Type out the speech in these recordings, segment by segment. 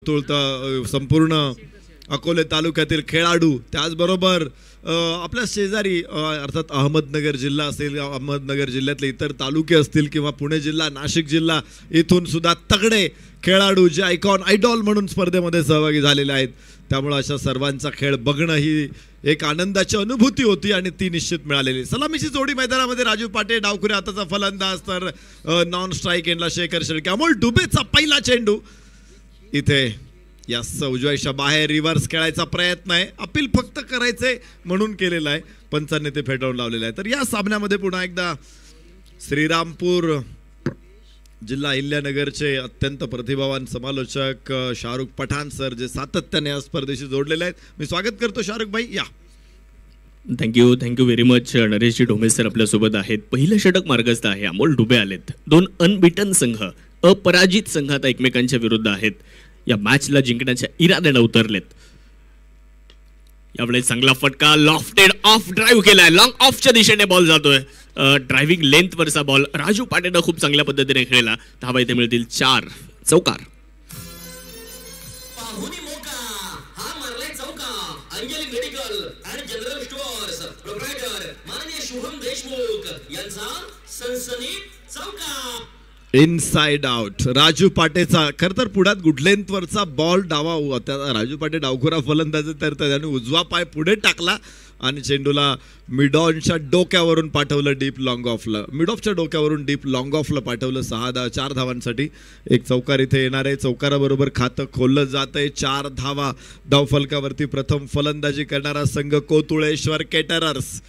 कोतुळ संपूर्ण अकोले तालुक्यातील खेळाडू, त्याचबरोबर आपल्या शेजारी अर्थात अहमदनगर जिल्हा असेल, अहमदनगर जिल्ह्यातले इतर तालुके असतील किंवा पुणे जिल्हा, नाशिक जिल्हा, इथून सुद्धा तगडे खेळाडू जे आयडॉल म्हणून स्पर्धेमध्ये सहभागी झालेले आहेत. त्यामुळे अशा सर्वांचा खेळ बघणं ही एक आनंदाची अनुभूती होती आणि ती निश्चित मिळालेली. सलामीची जोडी मैदानामध्ये राजू पाटे डावखुरे हाताचा फलंदाज, तर नॉन स्ट्राईक एंडला शेखर शेळके. अमोल डुबेचा पहिला चेंडू इथे यास उजव्याच्या बाहेर रिव्हर्स खेळायचा प्रयत्न आहे, अपील फक्त करायचे म्हणून केलेला आहे, पंचांनी ते फेटाळून लावलेलं आहे. तर या सामन्यामध्ये पुन्हा एकदा श्रीरामपूर जिल्हा अहिल्यानगरचे अत्यंत प्रतिभावान समालोचक शाहरुख पठाण सर जे सातत्याने या स्पर्धेशी जोडलेले आहेत. मी स्वागत करतो शाहरुख भाई, या. Thank you very much. नरेशजी ढोमे सर आपल्यासोबत आहेत. पहिलं षटक मार्गस्थ आहे, अमोल डुबे आलेत. दोन अनबिटन संघ, अपराजित संघ आता एकमेकांच्या विरुद्ध आहेत. या मॅचला जिंकण्याच्या इराद्याने उतरलेत. यावेळेस चांगला फटका, लॉफ्टेड ऑफ ड्राईव्ह केलाय, लॉंग ऑफच्या दिशेने बॉल जातोय. ड्रायव्हिंग लेंथ वरचा बॉल राजू पाटेनं खूप चांगल्या पद्धतीने खेळला. धावा इथे मिळतील 4. चौकार. मेडिकल आणि जनरल स्टोअर्स प्रोप्रायटर माननीय शुभम देशमुख यांचा सनसनी चौकार. Inside out Raju Patecha. खरं तर पुढ्यात गुडलेंथवरचा बॉल डावा, राजू पाटे डावखुरा फलंदाज तर त्याने उजवा पाय पुढे टाकला आणि चेंडूला मिडॉनच्या डोक्यावरून पाठवलं डीप लॉंग ऑफला. मिडॉफच्या डोक्यावरून डीप लॉंग ऑफला पाठवलं. 4 धावांसाठी एक चौकार इथे येणार आहे. चौकाराबरोबर खातं खोललं जात आहे. 4 धावा. धावफलकावरती प्रथम फलंदाजी करणारा संघ कोतुळेश्वर केटरर्स.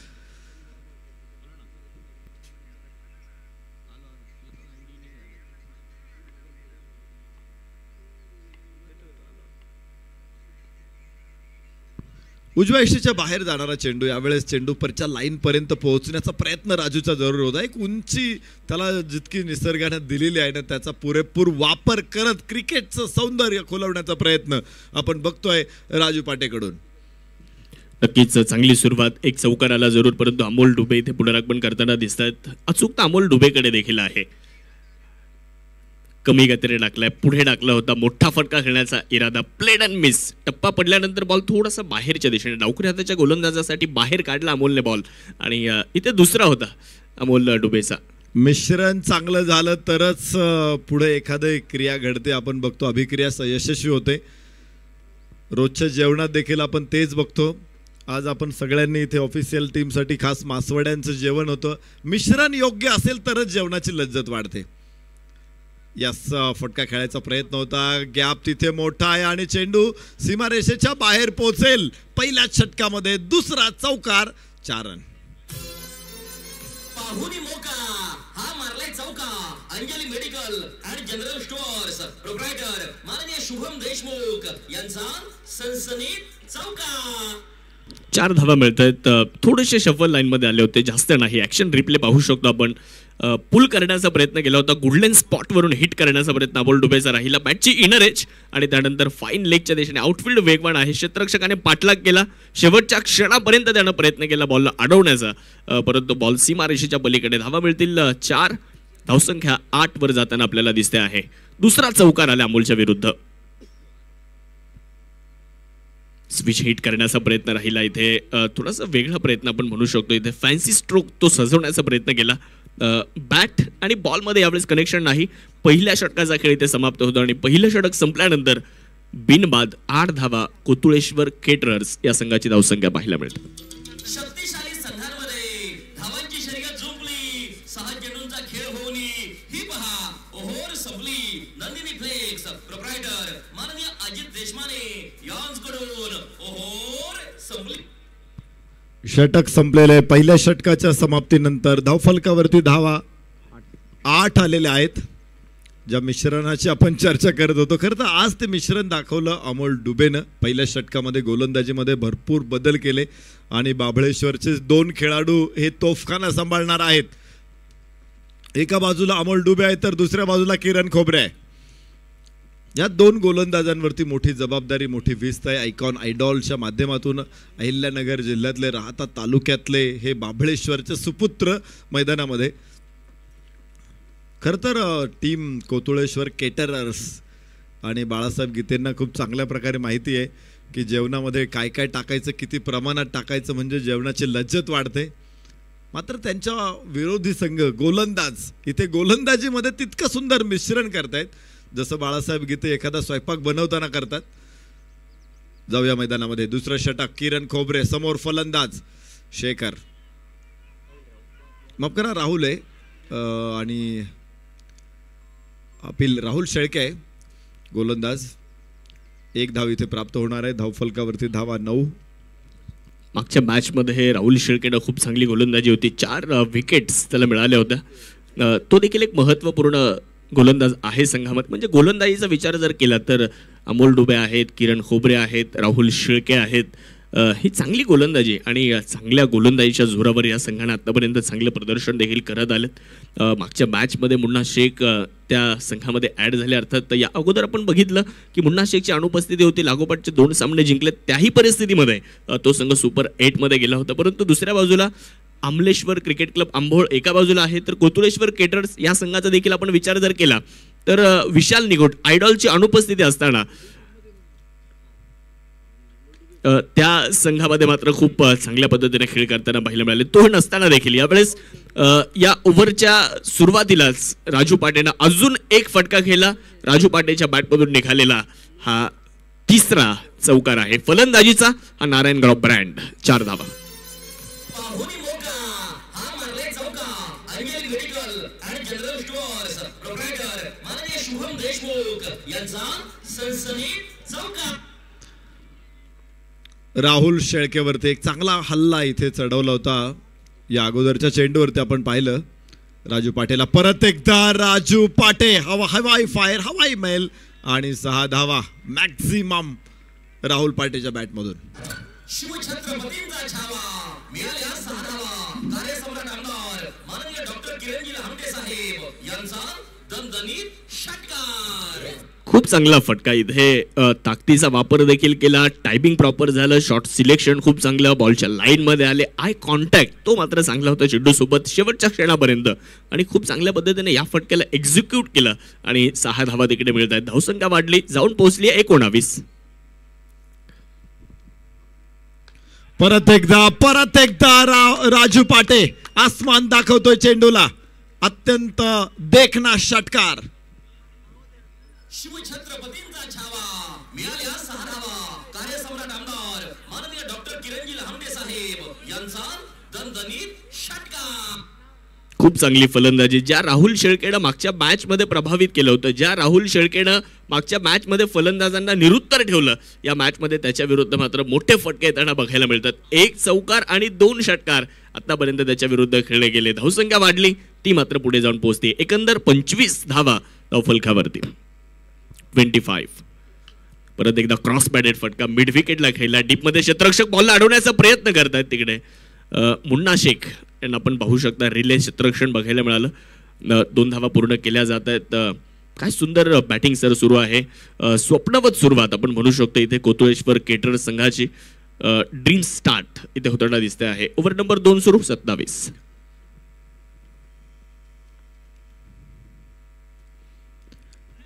उजव्या यष्टीच्या बाहेर जाणारा चेंडू, यावेळेस चेंडूपरच्या लाईन पर्यंत पोहोचण्याचा प्रयत्न राजूचा जरूर होता. एक उंची त्याला जितकी निसर्गाने दिलेली आहे ना, त्याचा पुरेपूर वापर करत क्रिकेटचं सौंदर्य खुलवण्याचा प्रयत्न आपण बघतोय राजू पाटेकडून. नक्कीच चांगली सुरुवात. एक चौकाराला जरूर, परंतु अमोल डुबे इथे पुनरागमन करताना दिसतात. अचूकता अमोल डुबेकडे देखील आहे. कमी गतीने टाकलाय, पुढे टाकला होता. मोठा फटका खेळण्याचा इरादा, प्लेड अँड मिस. टप्पा पडल्यानंतर बॉल थोडासा बाहेरच्या दिशेने डावखुरी हाताच्या गोलंदाजासाठी बाहेर काढला अमोलने बॉल आणि इथे दुसरा होता अमोल डुबेचा. मिश्रण चांगलं झालं तरच पुढे एखादी क्रिया घडते. आपण बघतो अभिक्रिया यशस्वी होते. रोजच्या जेवणात देखील आपण तेच बघतो. आज आपण सगळ्यांनी इथे ऑफिशियल टीमसाठी खास मासवड्यांचं जेवण होतं. मिश्रण योग्य असेल तरच जेवणाची लज्जत वाढते. यास फटका खेळायचा प्रयत्न होता. गॅप तिथे मोठा आहे आणि चेंडू सीमारेषेच्या बाहेर पोहोचेल. पहिल्याच षटकामध्ये दुसरा चौकार. 4 रन. पाहुणी मोका हा मारलाय चौका. अंजली मेडिकल आणि जनरल स्टोअर्स प्रोप्रायटर माननीय शुभम देशमुख यांचा सनसनी चौका. 4 धावा मिळत आहेत. थोडेसे शफल लाईन मध्ये आले होते, जास्त नाही. ऍक्शन रिप्ले पाहू शकतो आपण. पुल करण्याचा प्रयत्न केला होता, गुडलेन स्पॉटवरून हिट करण्याचा प्रयत्न अमोल डुबेचा राहिला. बॅटची इनर एज आणि त्यानंतर फाईन लेगच्या दिशेने. आउटफील्ड वेगवान आहे, क्षेत्ररक्षकाने पाठलाग केला. शेवटच्या क्षणापर्यंत त्यानं प्रयत्न केला बॉलला अडवण्याचा, परंतु बॉल सीमारेषेच्या पलीकडे. धावा मिळतील 4. धावसंख्या 8 वर जाताना आपल्याला दिसते आहे. दुसरा चौकार आला अमोलच्या विरुद्ध. स्विच हिट करण्याचा प्रयत्न राहिला इथे. थोडासा वेगळा प्रयत्न आपण म्हणू शकतो. इथे फॅन्सी स्ट्रोक तो सजवण्याचा प्रयत्न केला. बॅट आणि बॉलमध्ये यावेळेस कनेक्शन नाही. पहिल्या षटकाचा खेळ इथे समाप्त होतो आणि पहिलं षटक संपल्यानंतर बिनबाद 8 धावा कोतुळेश्वर केटरर्स या संघाची धावसंख्या पाहायला मिळते. शक्तिशाली संघांमध्ये धावांची शर्यत झोपली. 6 चेंडूंचा खेळ होऊन ही पहा ओव्हर संपली. नंदिनी फ्लेक्स प्रोप्रायटर माननीय अजित देशमाने यांच्याकडून ओव्हर संपली. षटक संपलेले. पहिल्या षटकाच्या समाप्तीनंतर धावफलकावरती धावा 8 आलेल्या आहेत. ज्या मिश्रणाची आपण चर्चा करत होतो, खरं तर आज ते मिश्रण दाखवलं अमोल डुबेनं. पहिल्या षटकामध्ये गोलंदाजीमध्ये भरपूर बदल केले आणि बाभळेश्वरचे 2 खेळाडू हे तोफखाना सांभाळणार आहेत. एका बाजूला अमोल डुबे आहे तर दुसऱ्या बाजूला किरण खोबरे आहे. या 2 गोलंदाजांवरती मोठी जबाबदारी, मोठी विस्त आहे. आयडॉलच्या माध्यमातून अहिल्यानगर जिल्ह्यातले, राहता तालुक्यातले हे बाभळेश्वरचे सुपुत्र मैदानामध्ये. खरं तर टीम कोतुळेश्वर केटरर्स आणि बाळासाहेब गीतेंना खूप चांगल्या प्रकारे माहिती आहे की जेवणामध्ये काय काय टाकायचं, किती प्रमाणात टाकायचं म्हणजे जेवणाची लज्जत वाढते. मात्र त्यांच्या विरोधी संघ गोलंदाज इथे गोलंदाजीमध्ये तितकं सुंदर मिश्रण करतायत जसं बाळासाहेब गीते एखादा स्वयंपाक बनवताना करतात. जाऊया मैदानामध्ये. दुसरं षटक किरण खोबरे, समोर फलंदाज शेखर, माफ करा राहुल आहे आणि अपील राहुल शेळके आहे गोलंदाज. 1 धाव इथे प्राप्त होणार आहे. धावफलकावरती धावा 9. मागच्या मॅचमध्ये राहुल शेळकेनं खूप चांगली गोलंदाजी होती. 4 विकेट्स त्याला मिळाल्या होत्या. तो देखील एक महत्त्वपूर्ण गोलंदाज आहे संघामध्ये. म्हणजे गोलंदाजीचा विचार जर केला तर अमोल डुबे आहेत, किरण खोबरे आहेत, राहुल शेळके आहेत. ही चांगली गोलंदाजी आणि चांगल्या गोलंदाजीच्या जोरावर या संघाने आतापर्यंत चांगलं प्रदर्शन देखील करत आलेत. मागच्या मॅचमध्ये मुन्ना शेख त्या संघामध्ये ॲड झाले. अर्थात या अगोदर आपण बघितलं की मुन्ना शेखची अनुपस्थिती होती. लागोपाठचे 2 सामने जिंकले. त्याही परिस्थितीमध्ये तो संघ सुपर 8मध्ये गेला होता. परंतु दुसऱ्या बाजूला अमलेश्वर क्रिकेट क्लब आंबोळ एका बाजूला आहे, तर कोतुळेश्वर केटर्स या संघाचा देखील आपण विचार जर केला तर विशाल निगोट आयडॉलची अनुपस्थिती असताना त्या संघामध्ये मात्र खूप चांगल्या पद्धतीने खेळ करताना पाहायला मिळाले. तो नसताना देखील यावेळेस या ओव्हरच्या सुरुवातीलाच राजू पाटेनं अजून एक फटका खेळला. राजू पाटेच्या बॅटमधून निघालेला हा 3रा चौकार आहे फलंदाजीचा. हा नारायणगाव ब्रँड 4 धावा. राहुल शेळकेवरती एक चांगला हल्ला इथे चढवला होता. या अगोदरच्या चेंडूवरती आपण पाहिलं राजू पाटेला. परत एकदा राजू पाटे हवाई फायर, हवाई मैल आणि 6 धावा मॅक्झिमम राहुल पाटेच्या बॅटमधून. शिवछत्रपतींचा छावा मिळाल्या 6 धावा. कार्यसम्राट आमदार माननीय डॉक्टर किरणजी लहामटे साहेब यांचा दणदणीत षटकार. खूप चांगला फटका इथे. ताकदीचा वापर देखील केला. टायमिंग प्रॉपर झालं. शॉट सिलेक्शन खूप चांगलं. बॉलच्या लाईनमध्ये आले. आय कॉन्टॅक्ट तो मात्र चांगला होता चेंडूसोबत शेवटच्या क्षणापर्यंत. आणि खूप चांगल्या पद्धतीने या फटक्याला एक्झिक्यूट केलं आणि 6 धावा तिकडे मिळत आहेत. धावसंख्या वाढली, जाऊन पोहोचली 19. परत एकदा राजू पाटे आसमान दाखवतोय चेंडूला. अत्यंत देखना षटकार. शिवछत्रपतींचा छावा मिळाल्या 6 धावा. कार्यसम्राट आमदार माननीय डॉक्टर किरणजी लहामटे साहेब यांचा दणदणीत षटकार. खूप चांगली फलंदाजी. ज्या राहुल शेळकेनं मागच्या मॅचमध्ये प्रभावित केलं होतं, ज्या राहुल शेळकेनं मागच्या मॅचमध्ये फलंदाजांना निरुत्तर ठेवलं, या मॅचमध्ये त्याच्या विरुद्ध मात्र मोठे फटके येताना बघायला मिळतात. 1 चौकार आणि 2 षटकार आतापर्यंत त्याच्या विरुद्ध खेळले गेले. धावसंख्या वाढली, ती मात्र पुढे जाऊन पोहोचते. एकंदर 25 धावा धावफलकावरती. 25. परत एकदा क्रॉस बॅटेड फटका मिड विकेटला खेळला. डीपमध्ये क्षेत्ररक्षक बॉलला अडवण्याचा प्रयत्न करतायत तिकडे मुन्ना शेख यांना आपण पाहू शकता. रिले क्षेत्ररक्षण बघायला मिळालं. 2 धावा पूर्ण केल्या जात आहेत. काय सुंदर बॅटिंग सर सुरू आहे. स्वप्नवत सुरुवात आपण म्हणू शकतो इथे कोतुळेश्वर केटर्स संघाची. ड्रीम स्टार्ट इथे होताना दिसते आहे. ओव्हर नंबर 2 सुरू. 27.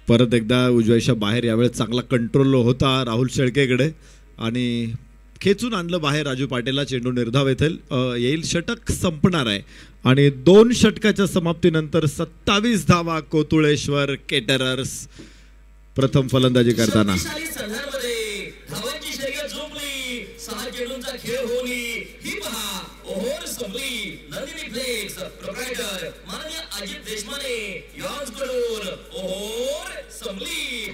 परत एकदा उजव्याच्या बाहेर. यावेळेस चांगला कंट्रोल होता राहुल शेळकेकडे आणि खेचून आणलं बाहेर राजू पाटेला. चेंडू निर्धाव येईल. षटक संपणार आहे आणि 2 षटकाच्या समाप्तीनंतर 27 धावा कोतुळेश्वर केटरर्स प्रथम फलंदाजी करताना. धावांची शर्यत झोपली. 6 चेंडूंचा खेळ होणी ही पहा ओव्हर संपली. नंदिनी फ्लेक्स प्रोप्रायटर माननीय अजित देशमाने यांच्याकडून ओव्हर संपली.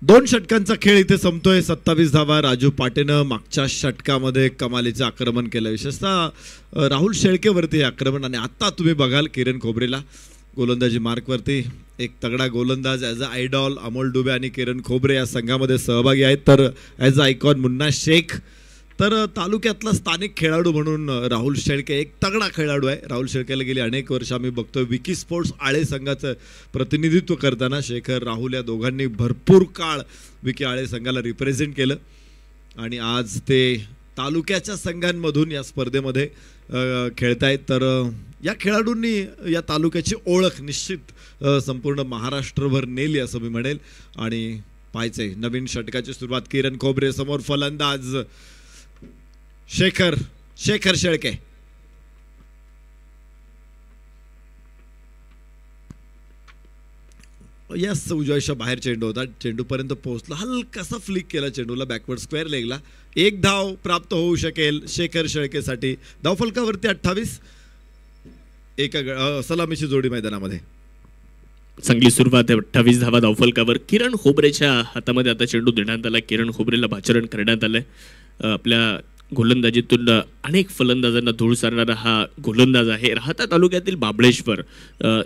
2 षटकांचा खेळ इथे संपतोय. 27 धावा. राजू पाटेनं मागच्या षटकामध्ये कमालीचं आक्रमण केलं, विशेषतः राहुल शेळकेवरती आक्रमण. आणि आता तुम्ही बघाल किरण खोबरेला गोलंदाजी मार्कवरती. एक तगडा गोलंदाज ॲज अ आयडॉल अमोल डुबे आणि किरण खोबरे या संघामध्ये सहभागी आहेत. तर as a icon Munna Shaikh. तर तालुक्यातला स्थानिक खेळाडू म्हणून राहुल शेळके एक तगडा खेळाडू आहे. राहुल शेळकेला गेली अनेक वर्ष आम्ही बघतोय विकी स्पोर्ट्स आळे संघाचं प्रतिनिधित्व करताना. शेखर राहुल या दोघांनी भरपूर काळ विकी आळे संघाला रिप्रेझेंट केलं आणि आज ते तालुक्याच्या संघांमधून या स्पर्धेमध्ये खेळतायत. तर या खेळाडूंनी या तालुक्याची ओळख निश्चित संपूर्ण महाराष्ट्रभर नेली असं मी म्हणेल. आणि पाहायचंय नवीन षटकाची सुरुवात. किरण खोबरे समोर फलंदाज शेखर शेळके. यस, उजव्याच्या बाहेर चेंडू होता, चेंडूपर्यंत पोहोचला, हलकासा फ्लिक केला चेंडूला बॅकवर्ड स्क्वेअर लेगला. एक धाव प्राप्त होऊ शकेल शेखर शेळकेसाठी. धावफलकावरती 28. एका सलामीची जोडी मैदानामध्ये. चांगली सुरुवात आहे. 28 धावा धावफलकावर. किरण खोबरेच्या हातामध्ये आता चेंडू देण्यात आला. किरण खोबरेला भाचरण करण्यात आलंय. आपल्या गोलंदाजीतून अनेक फलंदाजांना धूळ सारणारा हा गोलंदाज आहे. राहता तालुक्यातील बाबळेश्वर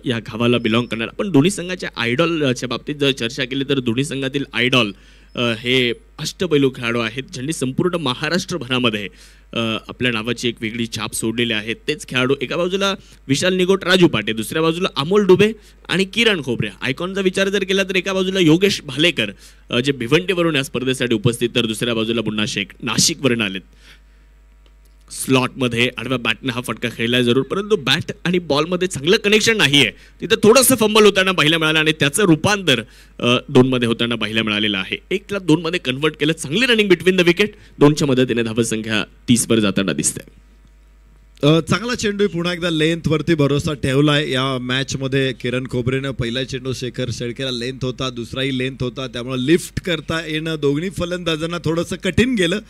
या गावाला बिलॉंग करणारा. पण दोन्ही संघाच्या आयडॉलच्या बाबतीत जर चर्चा केली तर दोन्ही संघातील आयडॉल हे अष्टपैलू खेळाडू आहेत, ज्यांनी संपूर्ण महाराष्ट्रभरामध्ये आपल्या नावाची एक वेगळी छाप सोडलेली आहे. तेच खेळाडू एका बाजूला विशाल निगोट, राजू पाटे, दुसऱ्या बाजूला अमोल डुबे आणि किरण खोबरे. आयकॉनचा विचार जर केला तर एका बाजूला योगेश भालेकर जे भिवंडीवरून या स्पर्धेसाठी उपस्थित, तर दुसऱ्या बाजूला मुन्ना शेख नाशिकवरून आलेत. स्लॉटमध्ये आडव्या बॅटने हा फटका खेळला जरूर, परंतु बॅट आणि बॉलमध्ये चांगलं कनेक्शन नाही आहे. तिथं थोडंसं फंबल होताना पाहायला मिळालं आणि त्याचं रूपांतर 2मध्ये होताना पाहायला मिळालेलं आहे. 1ला 2मध्ये कन्वर्ट केलं. चांगली रनिंग बिटवीन द विकेट. 2च्या मदतीने धावसंख्या 30वर जाताना दिसते. चांगला चेंडू. पुन्हा एकदा लेंथ वरती भरोसा ठेवलाय या मॅच मध्ये किरण खोबरेनं. पहिला चेंडू शेखर शेळकेला लेंथ होता, दुसराही लेंथ होता, त्यामुळे लिफ्ट करता येणं दोन्ही फलंदाजांना थोडंसं कठीण गेलं.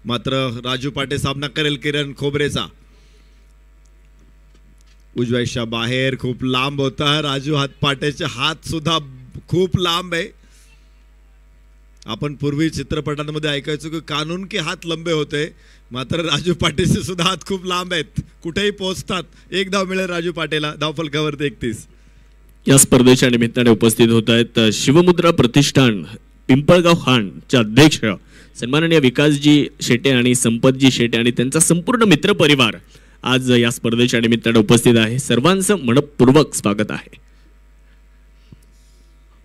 मात्र राजू पाटे सामना करेल किरण खोबरेचा. उजव्याच्या बाहेर खूप लांब होता. राजू पाटेचे हात सुद्धा खूप लांब आहे. आपण पूर्वी चित्रपटांमध्ये ऐकायचो की कानून के हात लंबे होते, मात्र राजू पाटेचे सुद्धा हात खूप लांब आहेत, कुठेही पोहोचतात. एक धाव मिळेल राजू पाटेला. धावफलकावरती 31. या स्पर्धेच्या निमित्ताने उपस्थित होत आहेत शिवमुद्रा प्रतिष्ठान पिंपळगाव खानचे अध्यक्ष सन्माननीय विकासजी शेटे आणि संपतजी शेटे आणि त्यांचा संपूर्ण मित्र परिवार आज या स्पर्धेच्या निमित्ताने उपस्थित आहे. सर्वांचं मनपूर्वक स्वागत आहे.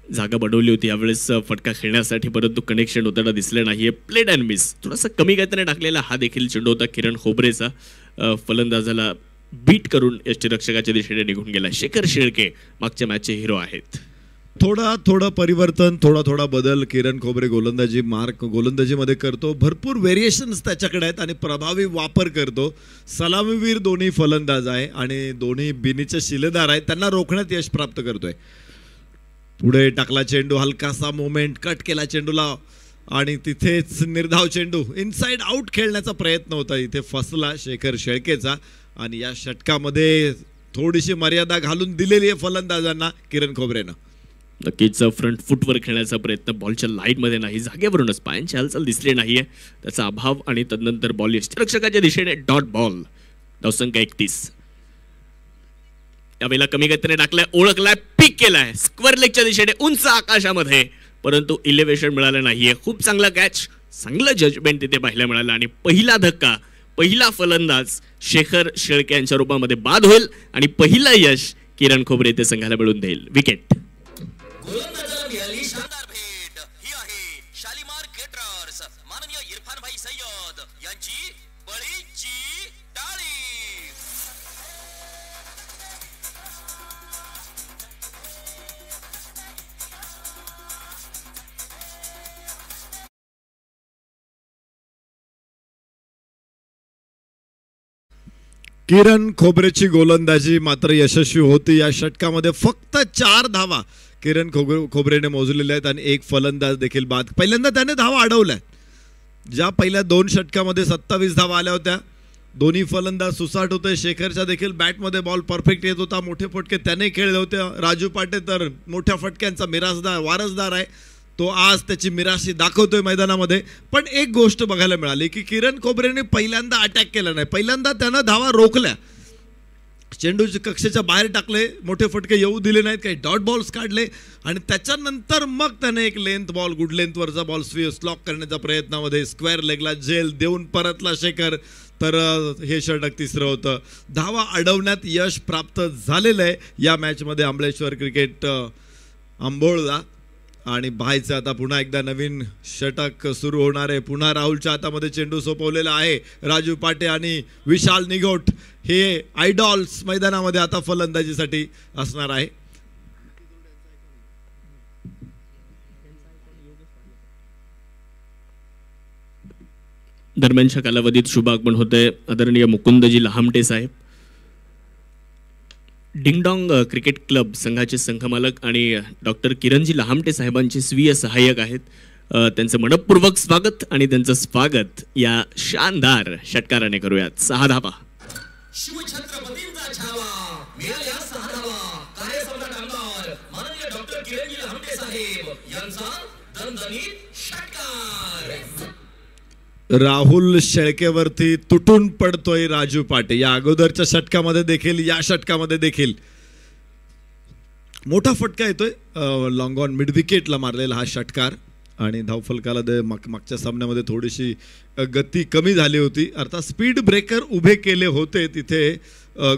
जागा बनवली होती यावेळेस फटका खेळण्यासाठी, परंतु कनेक्शन होताना दिसलं नाहीये. Played and miss. थोडासा कमी गतीने टाकलेला हा देखील चेंडू होता किरण खोबरेचा. फलंदाजाला बीट करून यष्टीरक्षकाच्या दिशेने निघून गेला. शेखर शेळके मागच्या मॅचचे हिरो आहेत. थोडं परिवर्तन, थोडा बदल किरण खोबरे गोलंदाजीमध्ये करतो. भरपूर व्हेरिएशन्स त्याच्याकडे आहेत आणि प्रभावी वापर करतो. सलामीवीर दोन्ही फलंदाज आहे आणि दोन्ही बिनीचे शिलेदार आहेत. त्यांना रोखण्यात यश प्राप्त करतोय. पुढे टाकला चेंडू, हलकासा मोमेंट, कट केला चेंडूला आणि तिथेच निर्धाव चेंडू इनसाइड आउट खेळण्याचा प्रयत्न होता, इथे फसला शेखर शेळकेचा. आणि या षटकामध्ये थोडीशी मर्यादा घालून दिलेली आहे फलंदाजांना किरण खोबरेनं. नक्कीच फ्रंट फुटवर खेळण्याचा प्रयत्न, बॉलच्या लाईनमध्ये नाही, जागेवरूनच पायांची हालचाल दिसली नाहीये, त्याचा अभाव. आणि तदनंतर बॉल यष्टीरक्षकाच्या दिशेने डॉट बॉल. धावसंख्या 31. यावेळेला कमी गतीने टाकलाय, ओळखलाय, पिक केलाय स्क्वेअर लेगच्या दिशेने उंच आकाशामध्ये, परंतु इलेव्हेशन मिळालं नाहीये. खूप चांगला कॅच, चांगलं जजमेंट तिथे पाहायला मिळालं आणि पहिला धक्का, पहिला फलंदाज शेखर शेळके यांच्या रूपामध्ये बाद होईल आणि पहिलं यश किरण खोबरे ते संघाला मिळवून देईल. विकेट. गोलंदाजाला मिळाली शानदार भेट. ही आहे शालिमार केटरर्स माननीय इरफान भाई सय्यद यांची बळीची टाळी. किरण खोबरेची गोलंदाजी मात्र यशस्वी होती. या षटकामध्ये फक्त 4 धावा किरण खोबरेने मोजलेल्या आहेत आणि एक फलंदाज देखील बाद. पहिल्यांदा त्याने धावा अडवल्या. ज्या पहिल्या 2 षटकामध्ये 27 धावा आल्या होत्या, दोन्ही फलंदाज सुसाट होते. शेखरच्या देखील बॅटमध्ये बॉल परफेक्ट येत होता, मोठे फटके त्याने खेळले होते. राजू पाटे तर मोठ्या फटक्यांचा वारसदार आहे, तो आज त्याची मिराशी दाखवतोय मैदानामध्ये. पण एक गोष्ट बघायला मिळाली की किरण खोबरेने पहिल्यांदा अटॅक केला नाही, पहिल्यांदा त्यानं धावा रोखल्या, चेंडूच्या कक्षेच्या बाहेर टाकले, मोठे फटके येऊ दिले नाहीत, काही डॉट बॉल्स काढले आणि त्याच्यानंतर मग त्याने एक लेंथ बॉल, गुड लेंथवरचा बॉल स्लॉक करण्याच्या प्रयत्नामध्ये स्क्वेअर लेगला झेल देऊन परतला शेखर. तर हे षटक 3रं होतं. धावा अडवण्यात यश प्राप्त झालेलं आहे या मॅचमध्ये आंबळेश्वर क्रिकेट आंबोळला. आणि बायचं आता पुन्हा एकदा नवीन षटक सुरू होणार आहे. पुन्हा राहुलच्या हातामध्ये चेंडू सोपवलेला आहे. राजू पाटे आणि विशाल निघोट हे आयडॉल्स मैदानामध्ये आता फलंदाजीसाठी असणार आहे. दरम्यानच्या कालावधीत शुभागमन होते आदरणीय मुकुंदजी लहामटे साहेब. डिंगडॉंग क्रिकेट क्लब संघाचे संघमालक आणि डॉक्टर किरणजी लहामटे साहेबांचे स्वीय सहाय्यक आहेत. त्यांचं मनपूर्वक स्वागत आणि त्यांचं स्वागत या शानदार षटकाराने करूयात. 6 धावा. शिवछत्रपतींचा छावा मिळाल्या 6 धावा. कार्यसम्राट आमदार माननीय डॉक्टर किरणजी लहामटे साहेब यांचा दणदणीत षटकार. राहुल शेळकेवरती तुटून पडतोय राजू पाटे. या अगोदरच्या षटकामध्ये देखील या षटकामध्ये देखील मोठा फटका येतोय. लॉंग ऑन मिड विकेटला मारलेला हा षटकार आणि धावफलकाला मागच्या सामन्यामध्ये थोडीशी गती कमी झाली होती. अर्थात स्पीड ब्रेकर उभे केले होते तिथे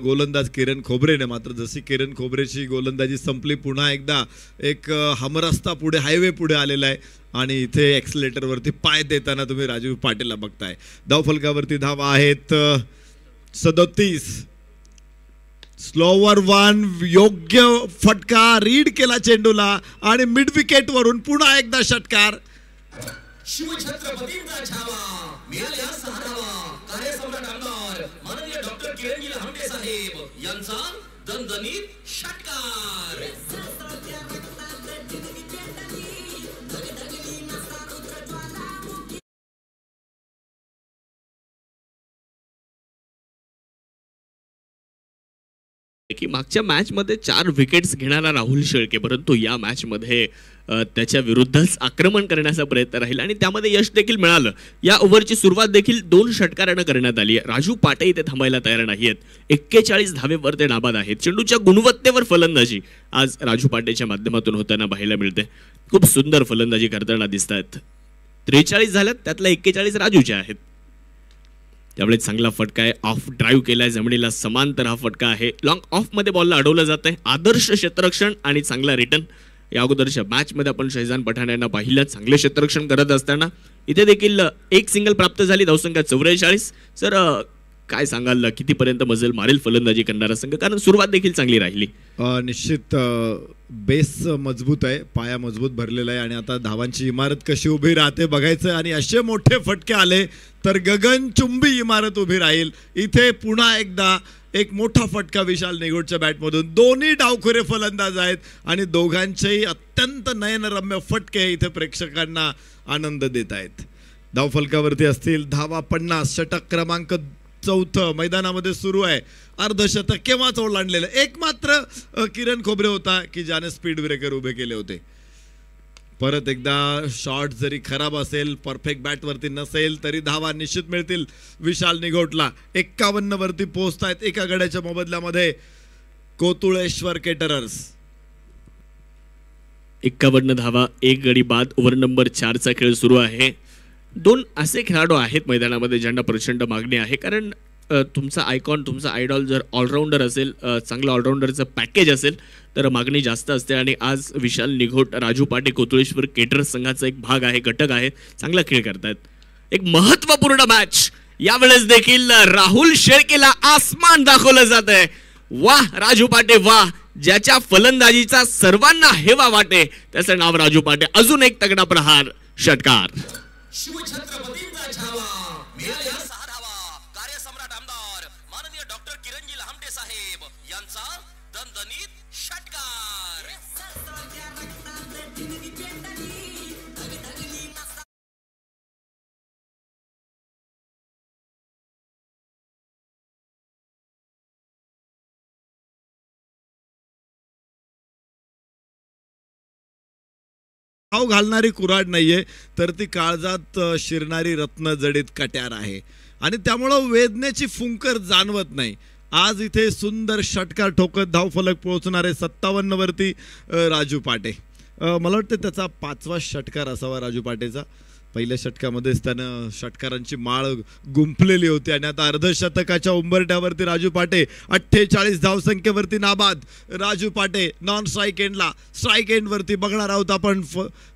गोलंदाज किरण खोबरेने. मात्र जशी किरण खोबरेची गोलंदाजी संपली पुन्हा एकदा एक हमरस्ता पुढे हायवे पुढे आलेला आहे आणि इथे एक्सलेटरवरती पाय देताना तुम्ही राजू पाटीलला बघताय. धावफलकावरती धावा आहेत 37. स्लोवर वन योग्य फटका रीड केला चेंडूला आणि मिड विकेट वरून पुन्हा एकदा षटकार. शिवछत्रपतींचा छावा मिळाल्या 6 धावा. कार्यसम्राट आमदार माननीय डॉक्टर किरणजी लहामटे साहेब यांचा दणदणीत षटकार. की मागच्या मॅचमध्ये 4 विकेट्स घेणारा राहुल शेळके, परंतु या मॅचमध्ये त्याच्या विरुद्धच आक्रमण करण्याचा प्रयत्न राहील आणि त्यामध्ये यश देखील मिळालं. या ओव्हरची सुरुवात देखील 2 षटकारानं करण्यात आली आहे. राजू पाटे इथे थांबायला तयार नाहीयेत. 41 धावेवर ते नाबाद आहेत. चेंडूच्या गुणवत्तेवर फलंदाजी आज राजू पाटेच्या माध्यमातून होताना पाहायला मिळते. खूप सुंदर फलंदाजी करताना दिसत आहेत. 43 झाल्यात, त्यातल्या 41 राजूच्या आहेत. त्यामुळे चांगला फटका आहे. ऑफ ड्राईव्ह केलाय जमिनीला समांतर हा फटका आहे. लॉंग ऑफ मध्ये बॉलला अडवलं जात आहे. आदर्श क्षेत्ररक्षण आणि चांगला रिटर्न. या अगोदरच्या मॅच मध्ये आपण शहजान पठाण यांना पाहिलं चांगले क्षेत्ररक्षण करत असताना. इथे देखील एक सिंगल प्राप्त झाली. धावसंख्या 44. सर काय सांगाल कितीपर्यंत मजल मारेल फलंदाजी करणारा संघ, कारण सुरुवात देखील चांगली राहिली. निश्चित बेस मजबूत आहे, पाया मजबूत भरलेला आहे आणि आता धावांची इमारत कशी उभी राहते बघायचं. आणि असे मोठे फटके आले तर गगनचुंबी इमारत उभी राहील. इथे पुन्हा एकदा एक मोठा फटका विशाल निघोटच्या बॅटमधून. दोन्ही डावखुरे फलंदाज आहेत आणि दोघांचेही अत्यंत नयनरम्य फटके इथे प्रेक्षकांना आनंद देत आहेत. धावफलकावरती असतील धावा 50. षटक क्रमांक 4 मैदानामध्ये सुरू आहे. अर्धशतक केव्हाच ओलांडलेलं. एक मात्र किरण खोबरे होता की ज्याने स्पीड ब्रेकर उभे केले होते. परत एकदा शॉट जरी खराब असेल, परफेक्ट बॅटवरती नसेल तरी धावा निश्चित मिळतील विशाल निघोटला. 51 वरती पोहोचतायत एका गड्याच्या मोबदल्यामध्ये कोतुळेश्वर केटरर्स. 51 धावा, 1 गडी बाद. ओव्हर नंबर 4चा खेळ सुरू आहे. 2 असे खेळाडू आहेत मैदानामध्ये ज्यांना प्रचंड मागणी आहे, कारण तुमचा आयकॉन, तुमचा आयडॉल जर ऑलराऊंडर असेल, चांगलं ऑलराऊंडरचं पॅकेज असेल तर मागणी जास्त असते. आणि आज विशाल निघोट, राजू पाटे, कोतुळेश्वर केटरर्स संघाचा एक भाग आहे, घटक आहे. चांगला खेळ करतायत. एक महत्त्वपूर्ण मॅच. यावेळेस देखील राहुल शेळकेला आसमान दाखवलं जात आहे. वाह राजू पाटे वाह. ज्याच्या फलंदाजीचा सर्वांना हेवा वाटे त्याचं नाव राजू पाटे. अजून एक तगडा प्रहार. षटकार. शिवछत्रपतींचा छावा मिळाल्या 6 धावा. कार्यसम्राट आमदार माननीय डॉक्टर किरणजी लहामटे साहेब यांचा दणदणीत षटकार. धाव घालणारी कुऱ्हाड नाहीये तर ती काळजात शिरणारी रत्न जडित कट्यार आहे आणि त्यामुळं वेदनेची फुंकर जाणवत नाही. आज इथे सुंदर षटकार ठोकत धावफलक पोहोचणारे 57 वरती राजू पाटे. मला वाटतं त्याचा 5वा षटकार असावा राजू पाटेचा. पहिल्या षटकामध्येच त्यानं षटकारांची माळ गुंफलेली होती आणि आता अर्धशतकाच्या उंबरठ्यावरती राजू पाटे 48 धावसंख्येवरती नाबाद. राजू पाटे नॉन स्ट्राईक एंडला, स्ट्राईक एंडवरती बघणार आहोत आपण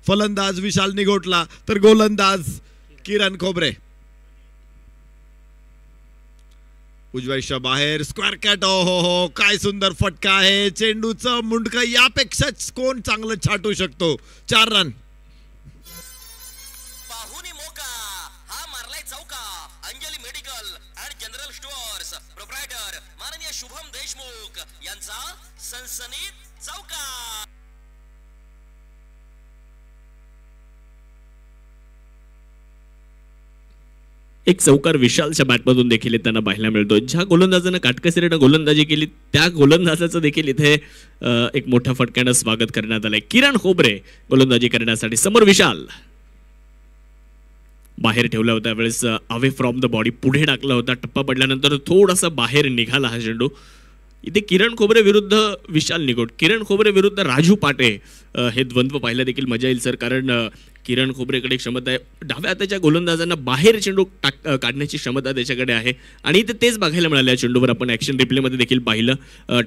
फलंदाज विशाल निगोटला तर गोलंदाज किरण खोबरे. उजव्याच्या बाहेर स्क्वेअर कॅट. हो काय सुंदर फटका आहे. चेंडूचं मुंडकं यापेक्षा कोण चांगलं छाटू शकतो. 4 रन. पाहुणी मोका हा मारलाय चौका. Anjali medical and general stores proprietor माननीय शुभम देशमुख यांचा सनसनीत चौका. एक चौकार विशालच्या बॅटमधून देखील त्यांना पाहायला मिळतो. ज्या गोलंदाजानं काटकसरीनं गोलंदाजी केली त्या गोलंदाजाचं देखील इथे एक मोठ्या फटक्यानं स्वागत करण्यात आलंय. किरण खोबरे गोलंदाजी करण्यासाठी, समोर विशाल. बाहेर ठेवला होता वेळेस अवे फ्रॉम द बॉडी, पुढे टाकला होता. टप्पा पडल्यानंतर थोडासा बाहेर निघाला हा चेंडू. इथे किरण खोबरे विरुद्ध विशाल निगोट, किरण खोबरे विरुद्ध राजू पाटे हे द्वंद्व पाहायला देखील मजा येईल सर. कारण किरण खोबरेकडे क्षमता आहे, डाव्या हाताच्या गोलंदाजांना बाहेर चेंडू काढण्याची क्षमता त्याच्याकडे आहे आणि इथे तेच बघायला मिळालं. या चेंडूवर आपण ॲक्शन रिप्लेमध्ये देखील पाहिलं.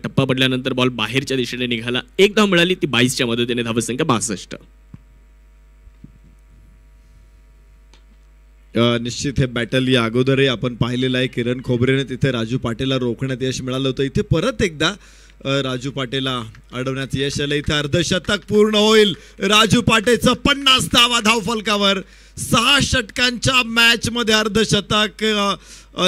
टप्पा पडल्यानंतर बॉल बाहेरच्या दिशेने निघाला. एक धाव मिळाली, ती 22च्या मदतीने, धावसंख्या 62. निश्चित हे बॅटल या अगोदरही आपण पाहिलेलं आहे. किरण खोबरेने तिथे राजू पाटेला रोखण्यात यश मिळालं होतं. इथे परत एकदा राजू पाटेला अडवण्यात यश आलं. इथे अर्धशतक पूर्ण होईल. राजू पाटेचं 50 धावा धावफलकावर. 6 षटकांच्या मॅच मध्ये अर्धशतक.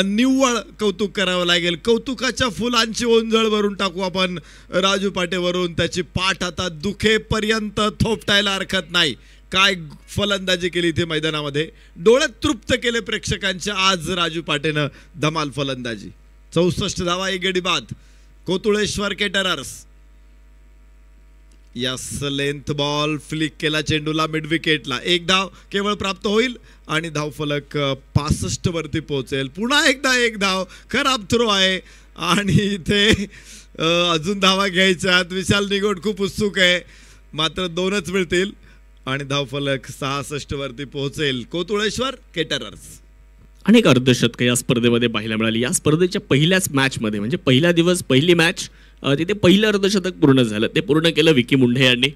निव्वळ कौतुक करावं लागेल. कौतुकाच्या फुलांची ओंजळ भरून टाकू आपण राजू पाटेवरून. त्याची पाठ आता दुखेपर्यंत थोपटायला हरकत नाही. काय फलंदाजी केली इथे मैदानामध्ये. डोळ्यात तृप्त केले प्रेक्षकांच्या आज राजू पाटेनं. धमाल फलंदाजी. 64 धावा, 1 गडी बाद. Kotuleshwar caterers. Yes, length ball flick केला चेंडूला मिड विकेटला. 1 धाव केवळ प्राप्त होईल आणि धावफलक 65 वरती पोहोचेल. पुन्हा एकदा 1 धाव. खराब थ्रो आहे आणि इथे अजून धावा घ्यायच्यात. विशाल निगोट खूप उत्सुक आहे, मात्र 2च मिळतील आणि धावफलक 66 वरती पोहोचेल. कोतुळेश्वर केटरर्स. अनेक अर्धशतकं या स्पर्धेमध्ये पाहायला मिळाली. या स्पर्धेच्या पहिल्याच मॅचमध्ये, म्हणजे पहिला दिवस पहिली मॅच, तिथे पहिलं अर्धशतक पूर्ण झालं. ते पूर्ण केलं विकी मुंढे यांनी.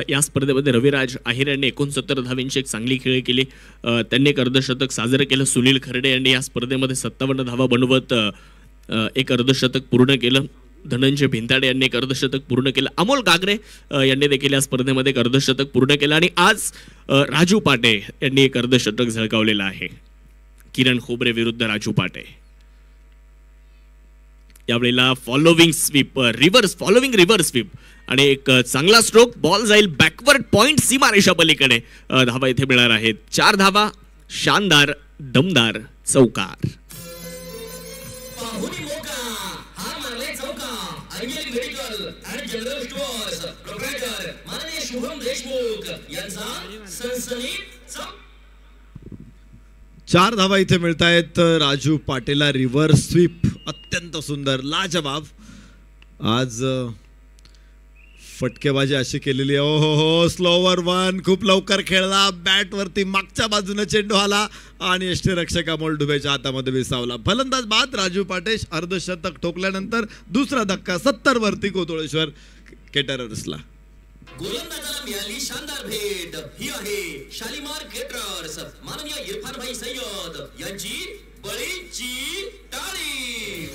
या स्पर्धेमध्ये रविराज आहिर यांनी 69 धावांची एक चांगली खेळी केली. त्यांनी एक अर्धशतक साजरं केलं. सुनील खर्डे यांनी या स्पर्धेमध्ये 57 धावा बनवत एक अर्धशतक पूर्ण केलं. धनंजय भिंताडे यांनी एक अर्धशतक पूर्ण केलं. अमोल गागरे यांनी देखील या स्पर्धेमध्ये एक अर्धशतक पूर्ण केलं आणि आज राजू पाटे यांनी एक अर्धशतक झळकावलेलं आहे. किरण खोबरे विरुद्ध राजू पाटे. यावेळेला following sweep, following reverse sweep आणि एक चांगला स्ट्रोक. बॉल जाईल बॅकवर्ड पॉइंट सीमारेषा पलीकडे. धावा इथे मिळणार आहेत. 4 धावा. शानदार दमदार चौकार. पाहुणी मोका हा मारलाय चौका. Anjali medical and general stores proprietor माननीय शुभम देशमुख यांचा सनसनीत चौका. 4 धावा इथे मिळत आहेत राजू पाटेला. रिव्हर्स स्वीप अत्यंत सुंदर, लाजवाब. आज फटकेबाजी अशी केलेली आहे. हो स्लोवर 1 खूप लवकर खेळला. बॅट वरती मागच्या बाजूने चेंडू आला आणि यष्टीरक्षक अमोल डुबेच्या हातामध्ये विसावला. फलंदाज बाद. राजू पाटे अर्धशतक ठोकल्यानंतर दुसरा धक्का 70 वरती कोतुळेश्वर केटरर्सला. गोलंदाजाला मिळाली शानदार भेट. ही आहे शालिमार केटरर्स माननीय इरफान भाई सय्यद यांची बळीची टाळी.